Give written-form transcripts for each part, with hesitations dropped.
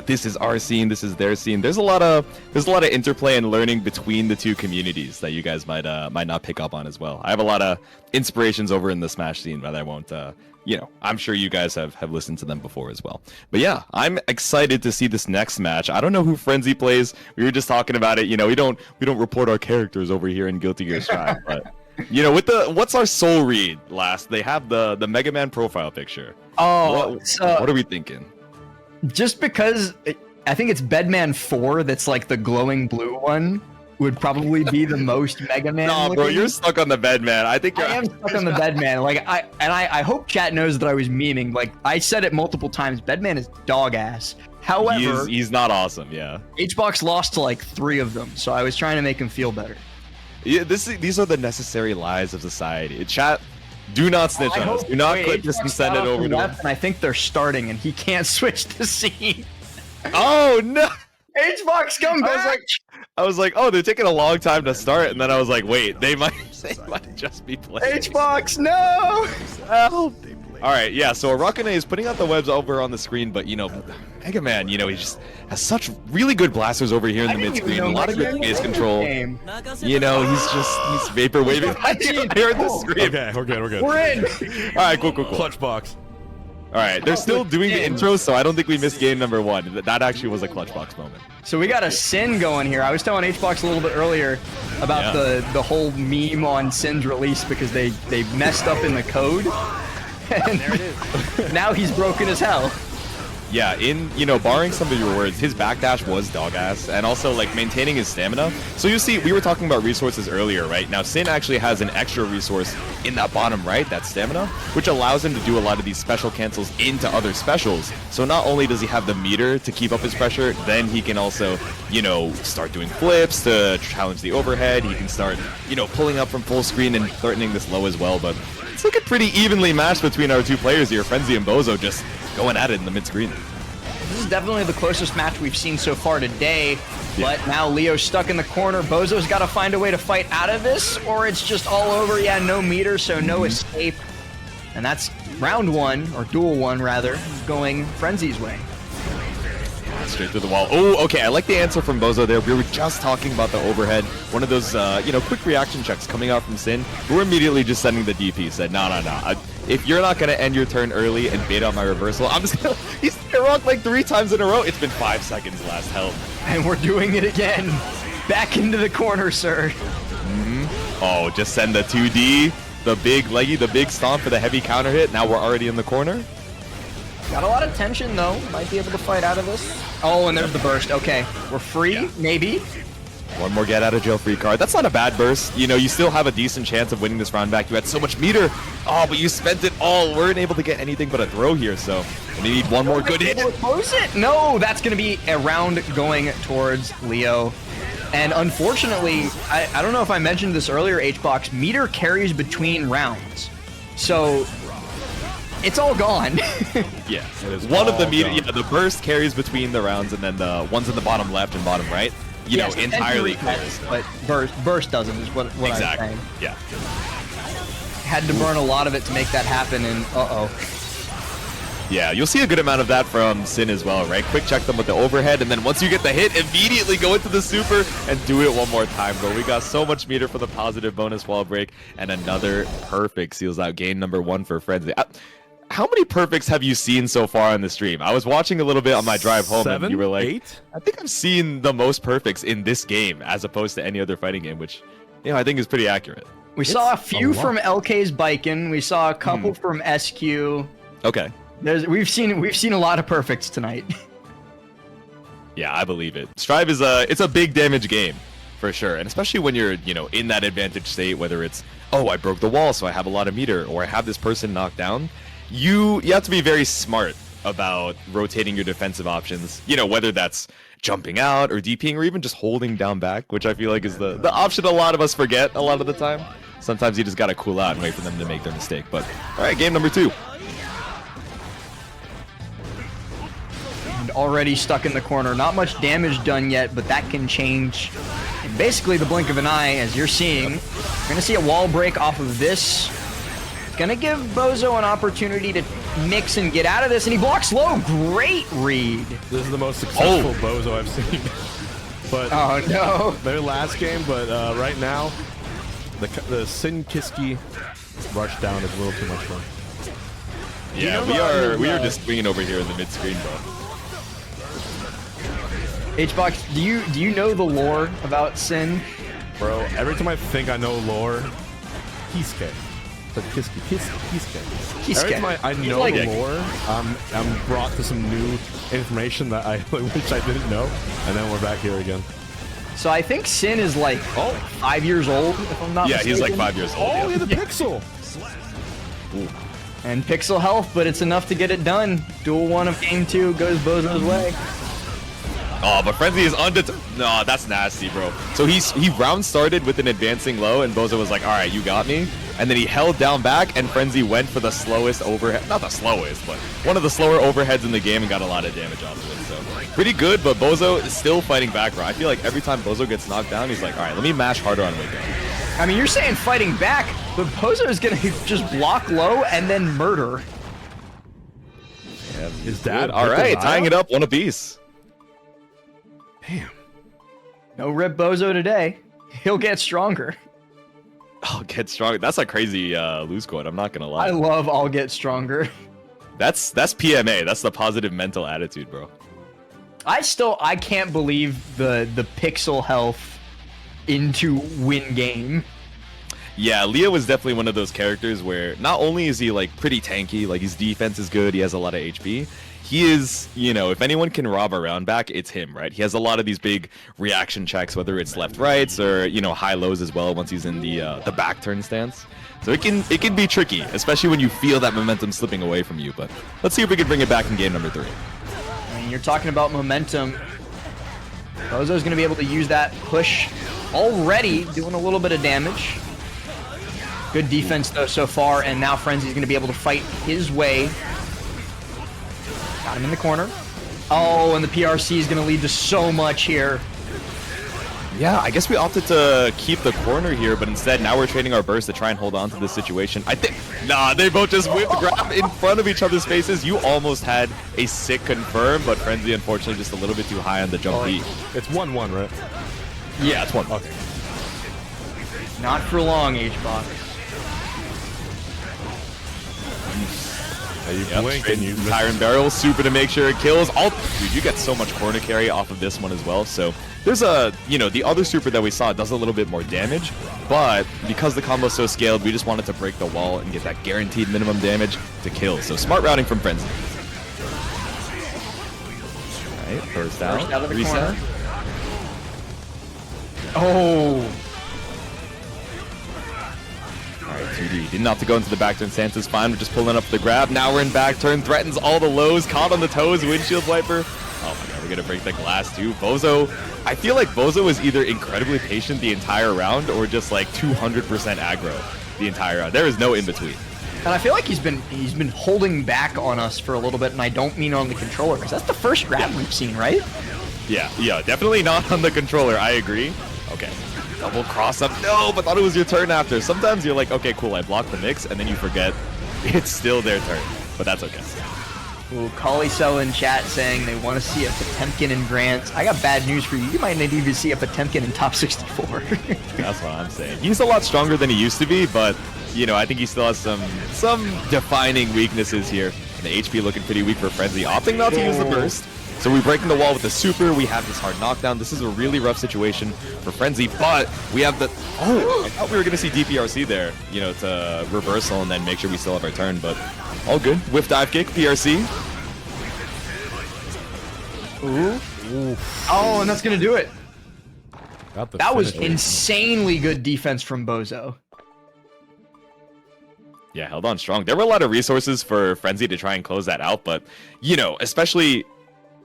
this is our scene, this is their scene. There's a lot of interplay and learning between the two communities that you guys might not pick up on as well. I have a lot of inspirations over in the Smash scene, but I won't I'm sure you guys have listened to them before as well. But yeah, I'm excited to see this next match. I don't know who Frenzy plays. We were just talking about it. We don't report our characters over here in Guilty Gear Strive, but with what's our soul read last? They have the Mega Man profile picture. Oh, what are we thinking? Just because I think it's Bedman 4 that's like the glowing blue one would probably be the most Mega Man. No, bro, you're stuck on the Bedman. I think I am stuck on the Bedman. Like I hope chat knows that I was memeing. Like I said it multiple times. Bedman is dog ass. However, he's not awesome. Yeah. Hbox lost to like 3 of them, so I was trying to make him feel better. Yeah, these are the necessary lies of society. Chat. Do not snitch on us. Do not clip this and send it over to him. And I think they're starting, and he can't switch the scene. Oh no! Hbox, come back! I was like, oh, they're taking a long time to start, and then I was like, wait, they might just be playing. Hbox, no! Help! All right, yeah. So Arakane is putting out the webs over on the screen, but Mega Man, he just has such really good blasters over here in the mid screen. A lot of good phase control. He's vapor waving here at the screen. Okay, we're good. We're in. All right, cool. Clutch box. All right, they're still doing the intro, so I don't think we missed game number 1. That actually was a clutch box moment. So we got a Sin going here. I was telling Hbox a little bit earlier about the whole meme on Sin's release because they messed up in the code. And there it is. Now he's broken as hell. Yeah, barring some of your words, his backdash was dog ass, and also like maintaining his stamina. So you see, we were talking about resources earlier, right? Now Sin actually has an extra resource in that bottom right, that stamina, which allows him to do a lot of these special cancels into other specials. So not only does he have the meter to keep up his pressure, then he can also, start doing flips to challenge the overhead. He can start, pulling up from full screen and threatening this low as well. But it's looking pretty evenly matched between our two players here, Frenzy and Bozo, just going at it in the mid-screen. This is definitely the closest match we've seen so far today, but now Leo's stuck in the corner. Bozo's got to find a way to fight out of this, or it's just all over. Yeah, no meter, so no escape. And that's round 1, or duel 1 rather, going Frenzy's way. Straight through the wall. Oh, okay, I like the answer from Bozo there. We were just talking about the overhead. One of those, quick reaction checks coming out from Sin. We're immediately just sending the DP. Said, no. If you're not going to end your turn early and bait on my reversal, I'm just going to... He's rocked like 3 times in a row. It's been 5 seconds last help. And we're doing it again. Back into the corner, sir. Oh, just send the 2D, the big leggy, the big stomp for the heavy counter hit. Now we're already in the corner. Got a lot of tension, though. Might be able to fight out of this. Oh, and there's the burst. Okay, we're free, maybe. One more get out of jail free card. That's not a bad burst. You still have a decent chance of winning this round back. You had so much meter. Oh, but you spent it all. Weren't able to get anything but a throw here, so we need one more good hit. Close it. No, that's going to be a round going towards Leo. And unfortunately, I don't know if I mentioned this earlier, Hbox, meter carries between rounds. So it's all gone. Yeah, one of the meter, the burst carries between the rounds, and then the ones in the bottom left and bottom right, entirely closed. But burst doesn't, is what exactly. I'm saying. Yeah. Had to burn a lot of it to make that happen, and Yeah, you'll see a good amount of that from Sin as well, right? Quick check them with the overhead, and then once you get the hit, immediately go into the super and do it one more time, bro. We got so much meter for the positive bonus wall break, and another perfect seals out game number 1 for Frenzy. How many perfects have you seen so far on the stream? I was watching a little bit on my drive home, 7, and you were like, 8? I think I've seen the most perfects in this game as opposed to any other fighting game, which, I think is pretty accurate. We saw a few from LK's Bikin. We saw a couple from SQ. Okay. We've seen a lot of perfects tonight. Yeah, I believe it. Strive is it's a big damage game for sure, and especially when you're in that advantage state, whether it's I broke the wall so I have a lot of meter, or I have this person knocked down. You have to be very smart about rotating your defensive options. Whether that's jumping out or DPing or even just holding down back, which I feel like is the option a lot of us forget a lot of the time. Sometimes you just gotta cool out and wait for them to make their mistake. But all right, game number 2. And already stuck in the corner. Not much damage done yet, but that can change in basically the blink of an eye, as you're seeing. You're gonna see a wall break off of this. Gonna give Bozo an opportunity to mix and get out of this, and he blocks low. Great read. This is the most successful Bozo I've seen. But oh no, their last game. But right now, the Sin Kiske rush down is a little too much fun. Yeah, we are just swinging over here in the mid screen, bro. Hbox, do you know the lore about Sin? Bro, every time I think I know lore, Kiske. But Kiske. Every time I know like lore, I'm brought to some new information that I wish I didn't know, and then we're back here again. So I think Sin is like 5 years old, if I'm not mistaken. He's like 5 years old. Oh, yeah, the pixel. Ooh. And pixel health, but it's enough to get it done. Duel 1 of game 2 goes Bozo's way. Oh, but Frenzy is undeterred. No, that's nasty, bro. So he round started with an advancing low, and Bozo was like, all right, you got me. And then he held down back, and Frenzy went for the slowest overhead. Not the slowest, but one of the slower overheads in the game and got a lot of damage off of it. So pretty good, but Bozo is still fighting back, bro. I feel like every time Bozo gets knocked down, he's like, all right, let me mash harder on Wake Up. I mean, you're saying fighting back, but Bozo is going to just block low and then murder. Yeah, is that all right? Tying it up, one apiece. Damn. No rip Bozo today. He'll get stronger. I'll get stronger. That's a crazy lose quote. I'm not gonna lie. I love I'll get stronger. That's PMA. That's the positive mental attitude, bro. I can't believe the pixel health into win game. Yeah, Leo is definitely one of those characters where not only is he like pretty tanky, like his defense is good, he has a lot of HP. He is, you know, if anyone can rob a round back, it's him, right? He has a lot of these big reaction checks, whether it's left rights or, you know, high lows as well once he's in the back turn stance. So it can be tricky, especially when you feel that momentum slipping away from you. But let's see if we can bring it back in game number 3. I mean, you're talking about momentum. Bozo's going to be able to use that push already, doing a little bit of damage. Good defense, though, so far, and now Frenzy's going to be able to fight his way. Got him in the corner. Oh, and the PRC is going to lead to so much here. Yeah, I guess we opted to keep the corner here, but instead now we're trading our burst to try and hold on to this situation. I think, nah, they both just whipped grab in front of each other's faces. You almost had a sick confirm, but Frenzy unfortunately just a little bit too high on the jump beat. It's 1-1, right? Yeah, it's 1. Okay. Not for long, Hbox. You blink and you Tyrant Barrel, super to make sure it kills. Dude, you get so much corner carry off of this one as well. So there's a, you know, the other super that we saw does a little bit more damage, but because the combo's so scaled, we just wanted to break the wall and get that guaranteed minimum damage to kill. So smart routing from Frenzy. All right, first out of the reset. corner. Oh. Alright, 2D. Didn't have to go into the back turn stance. Is fine. We're just pulling up the grab. Now we're in back turn. Threatens all the lows. Caught on the toes. Windshield wiper. Oh my god, we're going to break the glass too. Bozo. I feel like Bozo is either incredibly patient the entire round or just like 200% aggro the entire round. There is no in between. And I feel like he's been holding back on us for a little bit, and I don't mean on the controller, because that's the first grab we've seen, right? Yeah, definitely not on the controller. I agree. Okay. Double cross up. No, but thought it was your turn after. Sometimes you're like, okay, cool, I blocked the mix, and then you forget it's still their turn. But that's okay. Ooh, Calicel in chat saying they want to see a Potemkin in Grants. I got bad news for you. You might not even see a Potemkin in top 64. That's what I'm saying. He's a lot stronger than he used to be, but, you know, I think he still has some defining weaknesses here. And the HP looking pretty weak for Frenzy, opting not to use the burst. So we're breaking the wall with the super. We have this hard knockdown. This is a really rough situation for Frenzy, but we have the... Oh, I thought we were going to see DPRC there, you know, to reversal and then make sure we still have our turn, but all good. Whiff dive kick, PRC. Ooh. Oh, and that's going to do it. That was insanely good defense from Bozo. Yeah, held on strong. There were a lot of resources for Frenzy to try and close that out, but, you know, especially...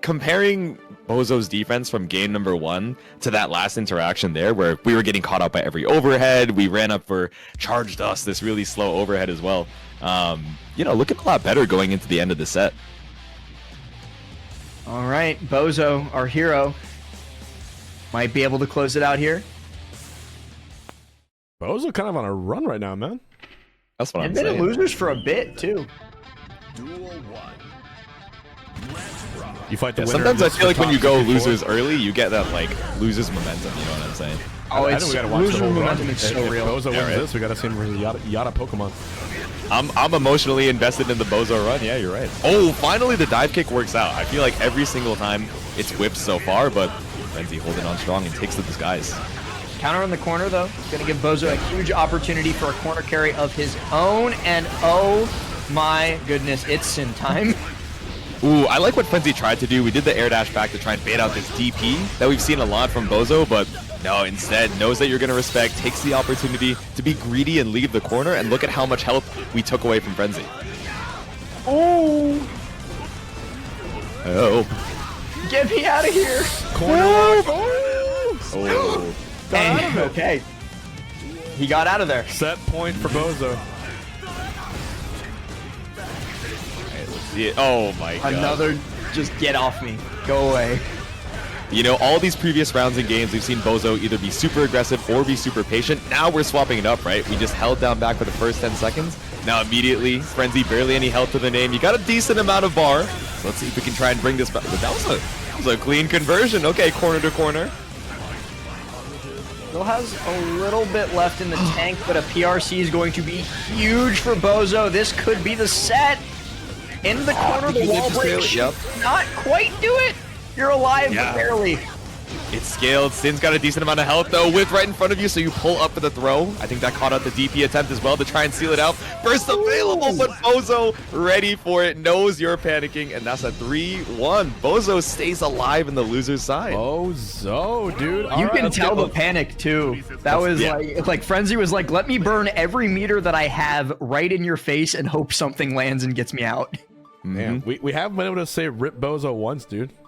comparing Bozo's defense from game number 1 to that last interaction there where we were getting caught out by every overhead, we ran up for charged us, this really slow overhead as well. You know, looking a lot better going into the end of the set. All right, Bozo, our hero, might be able to close it out here. Bozo kind of on a run right now, man. That's what I'm saying. saying. They've been losers for a bit, too. You fight the winner. Sometimes I just feel like for when you top go 64. losers early, you get that like losers momentum. You know what I'm saying? Oh, I it's think we gotta watch loser the whole momentum run. is so If real. Bozo wins right. this, we gotta see him versus Yada Pokemon. I'm emotionally invested in the Bozo run. Yeah, you're right. Oh, finally the dive kick works out. I feel like every single time it's whipped so far, but Frenzy holding on strong and takes the disguise. Counter in the corner, though. Gonna give Bozo a huge opportunity for a corner carry of his own, and oh my goodness, it's Sin time. Ooh, I like what Frenzy tried to do. We did the air dash back to try and bait out this DP that we've seen a lot from Bozo, but no, instead knows that you're going to respect, takes the opportunity to be greedy and leave the corner, and look at how much health we took away from Frenzy. Oh, Oh. get me out of here. Corner lock. Oh. And, okay. He got out of there. Set point for Bozo. Yeah. Oh my god. Another, just get off me. Go away. You know, all these previous rounds and games, we've seen Bozo either be super aggressive or be super patient. Now we're swapping it up, right? We just held down back for the first 10 seconds. Now immediately, Frenzy, barely any health to the name. You got a decent amount of bar. So let's see if we can try and bring this back. But that was a clean conversion. Okay, corner to corner. Still has a little bit left in the tank, but a PRC is going to be huge for Bozo. This could be the set. In the corner, the wall break should not quite do it. You're alive, but barely. It's scaled. Sin's got a decent amount of health, though, with right in front of you, so you pull up for the throw. I think that caught out the DP attempt as well to try and seal it out. Burst available, but Bozo ready for it, knows you're panicking, and that's a 3-1. Bozo stays alive in the loser's side. Bozo, dude. You can tell the panic, too. That was like Frenzy was like, let me burn every meter that I have right in your face and hope something lands and gets me out. Man, we haven't been able to say rip Bozo once, dude.